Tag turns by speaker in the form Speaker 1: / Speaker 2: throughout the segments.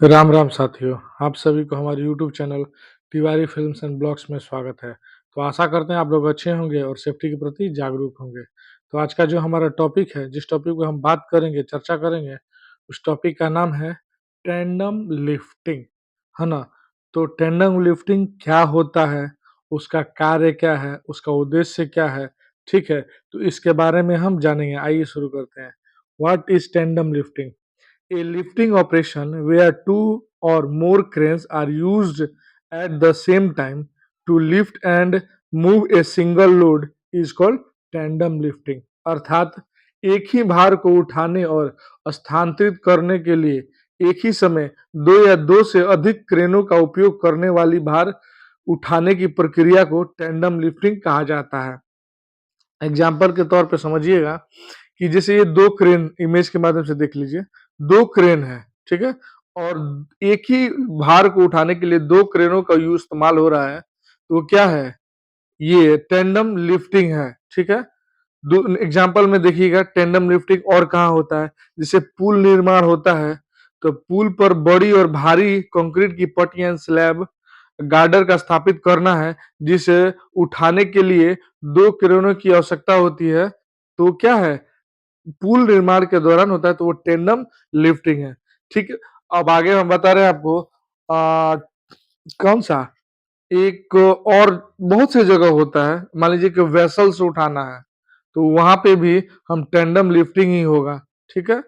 Speaker 1: राम राम साथियों, आप सभी को हमारे YouTube channel Tiwari films and blogs में स्वागत है। तो आशा करते हैं आप लोग अच्छे होंगे और सेफ्टी के प्रति जागरूक होंगे। तो आज का जो हमारा टॉपिक है, जिस टॉपिक पे हम बात करेंगे, चर्चा करेंगे, उस टॉपिक का नाम है टैंडम लिफ्टिंग, है ना? तो टैंडम लिफ्टिंग क्या होता है, उसका कार्य क्या है, उसका उद्देश्य क्या है, ठीक है? तो इसके बारे में हम जानेंगे। आइए शुरू करते हैं। What is tandem lifting? A lifting operation where two or more cranes are used at the same time to lift and move a single load is called tandem lifting। अर्थात एक ही भार को उठाने और स्थानांतरित करने के लिए एक ही समय दो या दो से अधिक क्रेनों का उपयोग करने वाली भार उठाने की प्रक्रिया को टैंडम लिफ्टिंग कहा जाता है। एग्जाम्पल के तौर पे समझिएगा कि जैसे ये दो क्रेन इमेज के माध्यम से देख लीजिए, दो क्रेन है, ठीक है? और एक ही भार को उठाने के लिए दो क्रेनों का इस्तेमाल हो रहा है, तो क्या है? ये टेंडम लिफ्टिंग है, ठीक है? एग्जाम्पल में देखिएगा टेंडम लिफ्टिंग और कहाँ होता है? जैसे पुल निर्माण होता है, तो पुल पर बड़ी और भारी कंक्रीट की पट्टियां स्लैब गार्डर का स्थापित करना है, जिसे उठाने के लिए दो क्रेनों की आवश्यकता होती है। तो क्या है? पुल निर्माण के दौरान होता है, तो वो टेंडम लिफ्टिंग है। ठीक है? अब आगे हम बता रहे हैं आपको कौन सा एक और बहुत सी जगह होता है। मान लीजिए कि वेसल्स उठाना है, तो वहां पे भी हम टेंडम लिफ्टिंग ही होगा। ठीक है?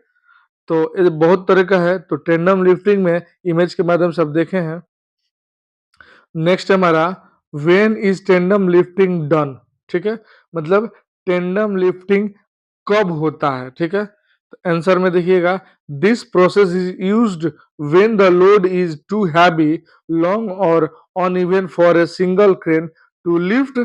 Speaker 1: तो ये बहुत तरह का है। तो टेंडम लिफ्टिंग में इमेज के माध्यम से आप देखे हैं। नेक्स्ट हमारा when is tandem lifting done? ठीक है? मतलब टेंडम लिफ्टिंग कब होता है? ठीक है? आंसर में देखिएगा, this process is used when the load is too heavy, long और uneven for a single crane to lift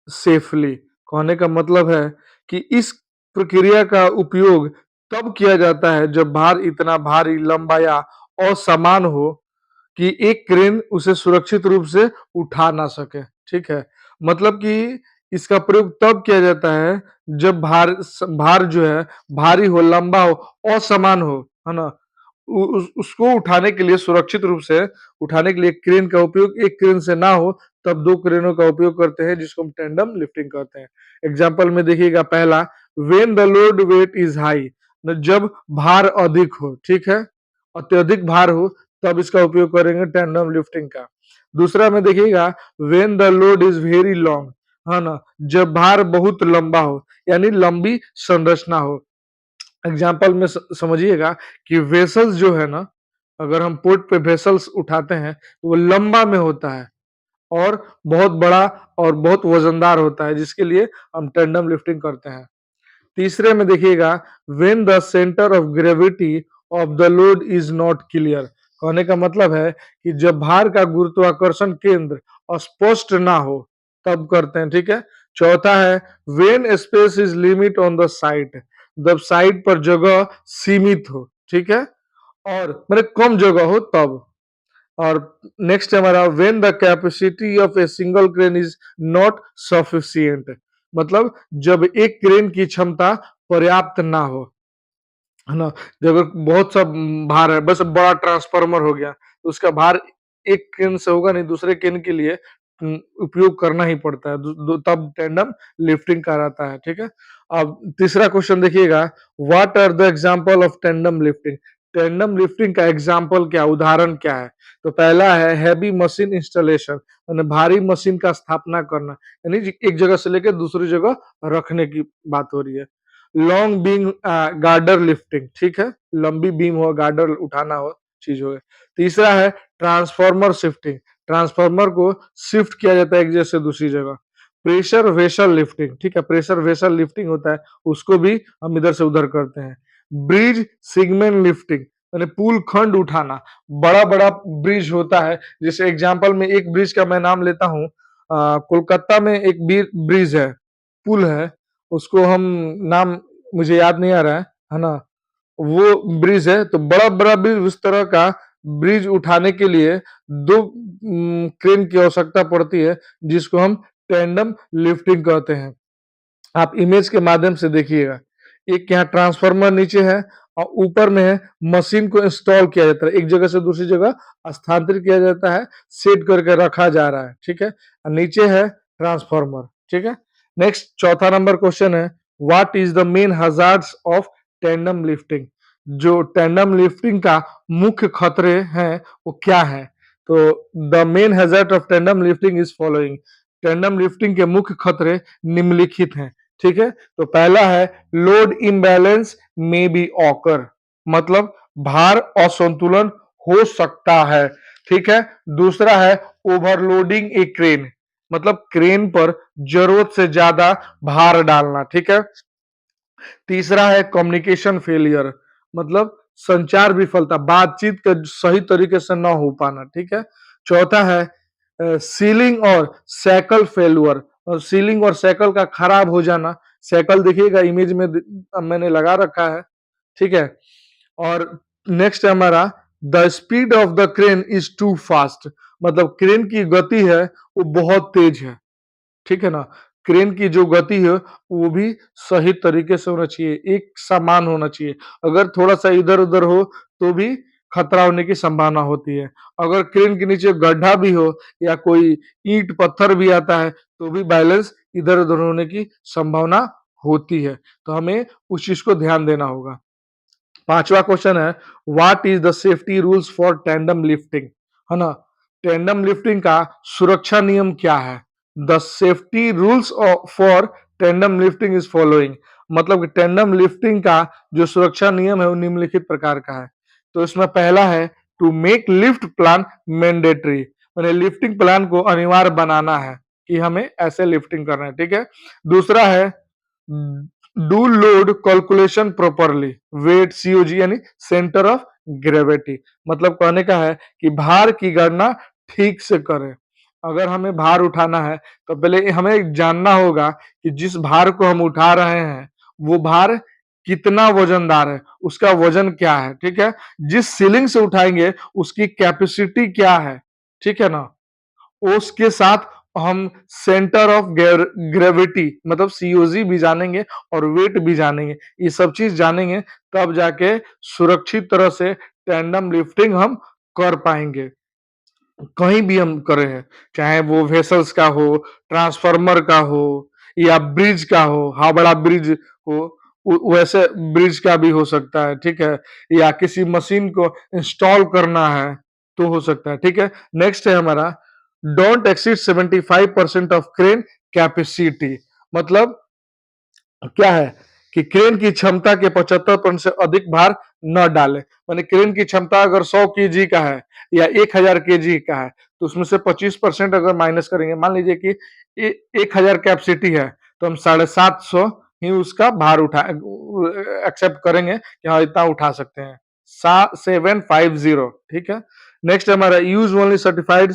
Speaker 1: safely. कहने का मतलब है कि इस प्रक्रिया का उपयोग तब किया जाता है जब भार इतना भारी, लंबा या असमान हो कि एक क्रेन उसे सुरक्षित रूप से उठा ना सके। ठीक है? मतलब कि इसका प्रयोग तब किया जाता है जब भार जो है भारी हो, लंबा हो, असमान हो, है ना? उसको उठाने के लिए, सुरक्षित रूप से उठाने के लिए क्रेन का उपयोग एक क्रेन से ना हो, तब दो क्रेनों का उपयोग करते हैं, जिसको हम टेंडम लिफ्टिंग कहते हैं। एग्जाम्पल में देखिएगा, पहला when the load weight is high, जब भार अधिक हो, ठीक है, अत्यधिक भार हो, तब इसका उपयोग करेंगे टेंडम लिफ्टिंग का। दूसरा में देखिएगा, when the load is very long, है ना, जब भार बहुत लंबा हो, यानी लंबी संरचना हो। एग्जाम्पल में समझिएगा कि वेसल्स जो है ना, अगर हम पोर्ट पे वेसल्स उठाते हैं, तो वो लंबा में होता है और बहुत बड़ा और बहुत वजनदार होता है, जिसके लिए हम टेंडम लिफ्टिंग करते हैं। तीसरे में देखिएगा, when the centre of gravity of the load is not clear. कहने का मतलब है कि जब भार का गुरुत्वाकर्षण केंद्र स्पष्ट ना हो, तब करते हैं। ठीक है? चौथा है when space is limit on the site, जब साइट पर जगह सीमित हो, ठीक है, और मतलब कम जगह हो तब। और नेक्स्ट हमारा when the capacity of A single crane is not sufficient, मतलब जब एक क्रेन की क्षमता पर्याप्त ना हो, है ना? जब बहुत सा भार है, बस बड़ा ट्रांसफार्मर हो गया, तो उसका भार एक क्रेन से होगा नहीं, दूसरे क्रेन के लिए उपयोग करना ही पड़ता है। तब टेंडम लिफ्टिंग कहलाता है। ठीक है? अब तीसरा क्वेश्चन देखिएगा, what are the example of tandem lifting? Tandem lifting का एग्जांपल क्या, उदाहरण क्या है? तो पहला है हैवी मशीन इंस्टॉलेशन, यानी भारी मशीन का स्थापना करना, यानी एक जगह से लेकर दूसरी जगह रखने की बात हो रही है। लॉन्ग बीम गार्डर लिफ्टिंग, ठीक है, लंबी बीम हो, गार्डर उठाना हो, चीज हो। तीसरा है ट्रांसफार्मर शिफ्टिंग, ट्रांसफार्मर को शिफ्ट किया जाता है एक जगह से दूसरी जगह। प्रेशर वेसल लिफ्टिंग, ठीक है, प्रेशर वेसल लिफ्टिंग होता है, उसको भी हम इधर से उधर करते हैं। ब्रिज सिगमेंट लिफ्टिंग, यानी पुल खंड उठाना, बड़ा बड़ा ब्रिज होता है। जैसे एग्जांपल में एक ब्रिज का मैं नाम लेता हूँ, कोलकाता में एक ब्रिज है, पुल है, उसको हम नाम मुझे याद नहीं आ रहा है ना? वो ब्रिज है, तो बड़ा बड़ा ब्रिज, उस तरह का ब्रिज उठाने के लिए दो क्रेन की आवश्यकता पड़ती है, जिसको हम टेंडम लिफ्टिंग कहते हैं। आप इमेज के माध्यम से देखिएगा, एक यहाँ ट्रांसफार्मर नीचे है और ऊपर में है मशीन को इंस्टॉल किया जाता है, एक जगह से दूसरी जगह स्थानांतरित किया जाता है, सेट करके रखा जा रहा है, ठीक है। और नीचे है ट्रांसफार्मर, ठीक है। नेक्स्ट चौथा नंबर क्वेश्चन है, what is the main hazards of tandem lifting. जो टेंडम लिफ्टिंग का मुख्य खतरे हैं वो क्या है। तो the main hazard of tandem lifting is following. Tandem lifting के मुख्य खतरे निम्नलिखित हैं, ठीक है। तो पहला है लोड इम्बैलेंस में बी ऑकर, मतलब भार असंतुलन हो सकता है, ठीक है। दूसरा है ओवरलोडिंग ए क्रेन, मतलब क्रेन पर जरूरत से ज्यादा भार डालना, ठीक है। तीसरा है कम्युनिकेशन फेलियर, मतलब संचार विफलता, बातचीत का सही तरीके से न हो पाना, ठीक है। चौथा है सीलिंग और सैकल फेलुअर, और सीलिंग और सैकल का खराब हो जाना। सैकल देखिएगा इमेज में मैंने लगा रखा है, ठीक है। और नेक्स्ट है हमारा the speed of the crane is too fast, मतलब क्रेन की गति है वो बहुत तेज है, ठीक है ना। क्रेन की जो गति है वो भी सही तरीके से होना चाहिए, एक समान होना चाहिए। अगर थोड़ा सा इधर उधर हो तो भी खतरा होने की संभावना होती है। अगर क्रेन के नीचे गड्ढा भी हो या कोई ईंट पत्थर भी आता है तो भी बैलेंस इधर उधर होने की संभावना होती है, तो हमें उस चीज को ध्यान देना होगा। पांचवा क्वेश्चन है what is the safety rules for tandem lifting, है ना। टेंडम लिफ्टिंग का सुरक्षा नियम क्या है। The safety rules for tandem lifting is following, मतलब कि टेंडम लिफ्टिंग का जो सुरक्षा नियम है वो निम्नलिखित प्रकार का है। तो इसमें पहला है to make lift plan mandatory, मैंने लिफ्टिंग प्लान को अनिवार्य बनाना है कि हमें ऐसे लिफ्टिंग करना है, ठीक है। दूसरा है do load calculation properly, weight COG यानी सेंटर ऑफ ग्रेविटी, मतलब कहने का है कि भार की गणना ठीक से करें। अगर हमें भार उठाना है तो पहले हमें जानना होगा कि जिस भार को हम उठा रहे हैं वो भार कितना वजनदार है, उसका वजन क्या है, ठीक है। जिस सीलिंग से उठाएंगे उसकी कैपेसिटी क्या है, ठीक है ना। उसके साथ हम सेंटर ऑफ ग्रेविटी मतलब सीओजी भी जानेंगे और वेट भी जानेंगे, ये सब चीज जानेंगे तब जाके सुरक्षित तरह से टैंडम लिफ्टिंग हम कर पाएंगे। कहीं भी हम करे हैं, चाहे वो वेसल्स का हो, ट्रांसफार्मर का हो या ब्रिज का हो, हाँ बड़ा ब्रिज हो, वैसे ब्रिज का भी हो सकता है, ठीक है। या किसी मशीन को इंस्टॉल करना है तो हो सकता है, ठीक है। नेक्स्ट है हमारा don't exceed 75% of crane capacity, मतलब क्या है कि क्रेन की क्षमता के 75% से अधिक भार न डाले। माने क्रेन की क्षमता अगर 100 केजी का है या 1000 केजी का है तो उसमें से 25% अगर माइनस करेंगे, मान लीजिए कि 1000 कैपेसिटी है तो हम 750 ही उसका भार उठा एक्सेप्ट करेंगे कि हाँ इतना उठा सकते हैं, 750, ठीक है। नेक्स्ट हमारा use only certified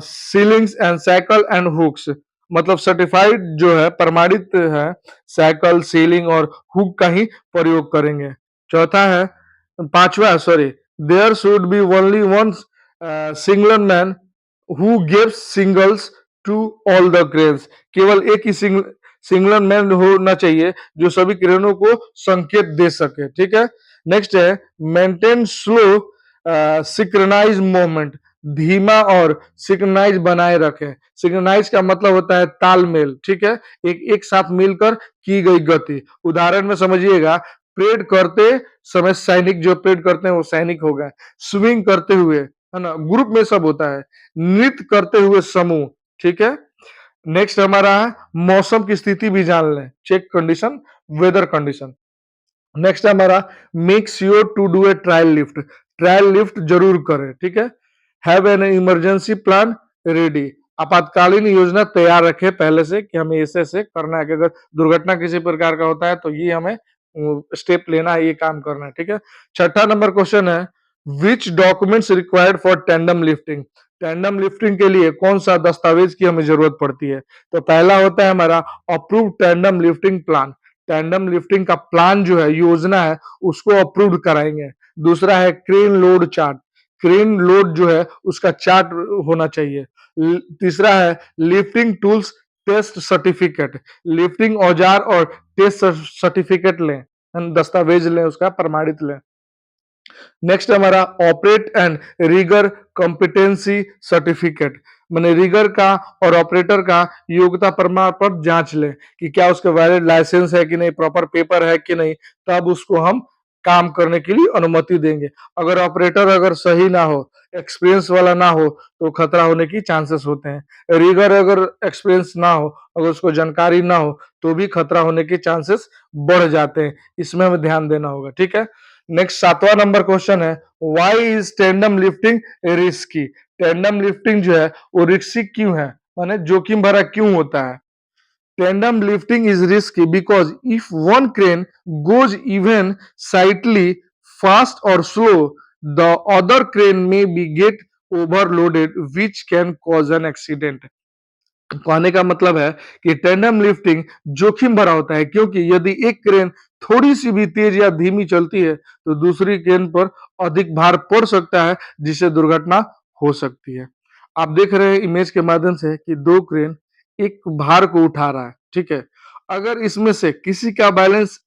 Speaker 1: slings and cycle and hooks, मतलब सर्टिफाइड जो है प्रमाणित है साइकिल सीलिंग और हुक का ही प्रयोग करेंगे। चौथा है पांचवा sorry there should be only one single man who gives signals to all the cranes, केवल एक ही सिंगल मैन होना चाहिए जो सभी क्रेनों को संकेत दे सके, ठीक है। नेक्स्ट है मेंटेन स्लो सिंक्रोनाइज मूवमेंट, धीमा और सिंक्रोनाइज बनाए रखें। सिंक्रोनाइज का मतलब होता है तालमेल, ठीक है, एक एक साथ मिलकर की गई गति। उदाहरण में समझिएगा, परेड करते समय सैनिक जो परेड करते हैं वो सैनिक हो गए, स्विंग करते हुए, है ना, ग्रुप में सब होता है, नृत्य करते हुए समूह, ठीक है। नेक्स्ट हमारा है मौसम की स्थिति भी जान लें, check condition, weather condition. Next हमारा make sure to do a trial lift, trial lift जरूर करें, ठीक है। Have an emergency plan ready, आपातकालीन योजना तैयार रखें पहले से कि हमें ऐसे ऐसे करना है कि अगर दुर्घटना किसी प्रकार का होता है तो ये हमें स्टेप लेना है, ये काम करना है, ठीक है। छठा नंबर क्वेश्चन है which documents required for tandem lifting, tandem lifting के लिए कौन सा दस्तावेज की हमें जरूरत पड़ती है। तो पहला होता है हमारा approve tandem lifting plan, tandem lifting का प्लान जो है, योजना है, उसको अप्रूव कराएंगे। दूसरा है crane load chart, crane load जो है उसका चार्ट होना चाहिए। तीसरा है lifting tools test certificate, lifting औजार और टेस्ट सर्टिफिकेट लें, दस्तावेज लें, उसका प्रमाणित लें। नेक्स्ट हमारा operate and rigger competency certificate, मैंने रिगर का और ऑपरेटर का योग्यता प्रमाण पत्र जांच लें कि क्या उसका वैलिड लाइसेंस है कि नहीं, प्रॉपर पेपर है कि नहीं, तब उसको हम काम करने के लिए अनुमति देंगे। अगर ऑपरेटर अगर सही ना हो, एक्सपीरियंस वाला ना हो, तो खतरा होने की चांसेस होते हैं। रिगर अगर एक्सपीरियंस ना हो, अगर उसको जानकारी ना हो, तो भी खतरा होने के चांसेस बढ़ जाते हैं। इसमें हमें ध्यान देना होगा, ठीक है। नेक्स्ट 7वां नंबर क्वेश्चन है, why is tandem lifting risky. Tandem lifting जो है वो रिस्की क्यों है, माने जोखिम भरा क्यों होता है। Tandem lifting is risky because if one crane goes even slightly fast or slow, the other crane may be get overloaded which can cause an accident। कहने का मतलब है कि टेंडम लिफ्टिंग जोखिम भरा होता है क्योंकि यदि एक क्रेन थोड़ी सी भी तेज या धीमी चलती है तो दूसरी क्रेन पर अधिक भार पड़ सकता है जिससे दुर्घटना हो सकती है। आप देख रहे हैं इमेज के माध्यम से कि दो क्रेन एक भार को उठा रहा है, ठीक है। अगर इसमें से किसी का बैलेंस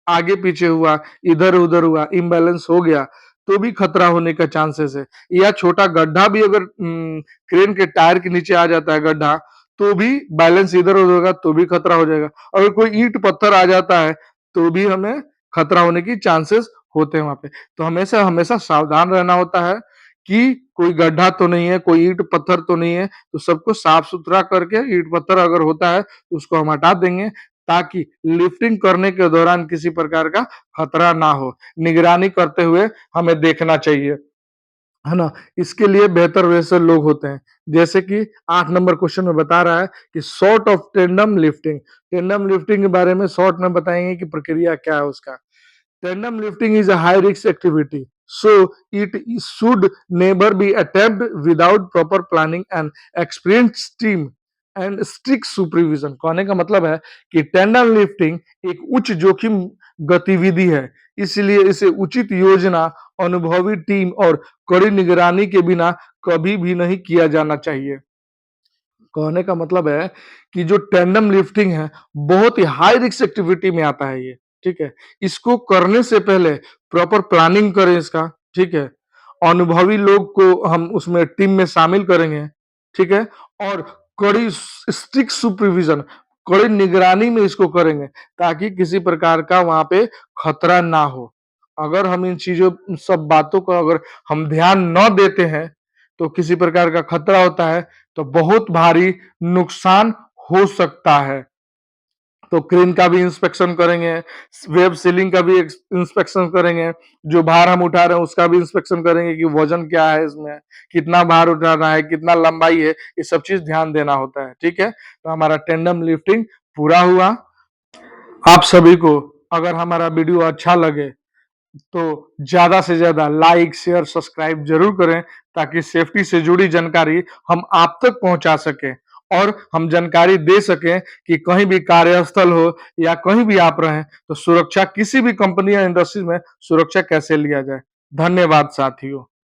Speaker 1: आगे पीछे हुआ, इधर उधर हुआ, इम्बैलेंस हो गया, तो भी खतरा होने का चांसेस है। या छोटा गड्ढा भी अगर क्रेन के टायर के नीचे आ जाता है गड्ढा, तो भी बैलेंस इधर उधर होगा तो भी खतरा हो जाएगा। अगर कोई ईंट पत्थर आ जाता है तो भी हमें खतरा होने की चांसेस होते हैं वहां पे। तो हमेशा हमेशा सावधान रहना होता है कि कोई गड्ढा तो नहीं है, कोई ईंट पत्थर तो नहीं है, तो सबको साफ सुथरा करके, ईंट पत्थर अगर होता है तो उसको हम हटा देंगे ताकि लिफ्टिंग करने के दौरान किसी प्रकार का खतरा ना हो। निगरानी करते हुए हमें देखना चाहिए, है ना। इसके लिए बेहतर वैसे लोग होते हैं, जैसे कि 8 नंबर क्वेश्चन में बता रहा है कि sort of tandem lifting. Tandem lifting के बारे में शॉर्ट में बताएंगे कि प्रक्रिया क्या है उसका। Tandem lifting is a high risk activity, so it should never be attempted without proper planning and experienced team and strict supervision। कहने का मतलब है कि टेंडम लिफ्टिंग एक उच्च जोखिम गतिविधि है, इसलिए इसे उचित योजना, अनुभवी टीम और कड़ी निगरानी के बिना कभी भी नहीं किया जाना चाहिए। कहने का मतलब है कि जो टेंडम लिफ्टिंग है बहुत ही हाई रिस्क एक्टिविटी में आता है ये, ठीक है। इसको करने से पहले प्रॉपर प्लानिंग करें इसका, ठीक है। अनुभवी लोग को हम उसमें टीम में शामिल करेंगे, ठीक है। और कड़ी स्ट्रिक्ट सुपरविजन, कड़ी निगरानी में इसको करेंगे ताकि किसी प्रकार का वहां पे खतरा ना हो। अगर हम इन चीजों सब बातों का अगर हम ध्यान न देते हैं तो किसी प्रकार का खतरा होता है तो बहुत भारी नुकसान हो सकता है। तो क्रेन का भी इंस्पेक्शन करेंगे, वेब सीलिंग का भी इंस्पेक्शन करेंगे, जो भार हम उठा रहे हैं उसका भी इंस्पेक्शन करेंगे कि वजन क्या है, इसमें कितना भार उठाना है, कितना लंबाई है, ये सब चीज ध्यान देना होता है, ठीक है। तो हमारा टेंडम लिफ्टिंग पूरा हुआ। आप सभी को अगर हमारा वीडियो अच्छा लगे तो ज्यादा से ज्यादा लाइक शेयर सब्सक्राइब जरूर करें ताकि सेफ्टी से जुड़ी जानकारी हम आप तक पहुंचा सकें और हम जानकारी दे सकें कि कहीं भी कार्यस्थल हो या कहीं भी आप रहें तो सुरक्षा, किसी भी कंपनी या इंडस्ट्री में सुरक्षा कैसे लिया जाए। धन्यवाद साथियों।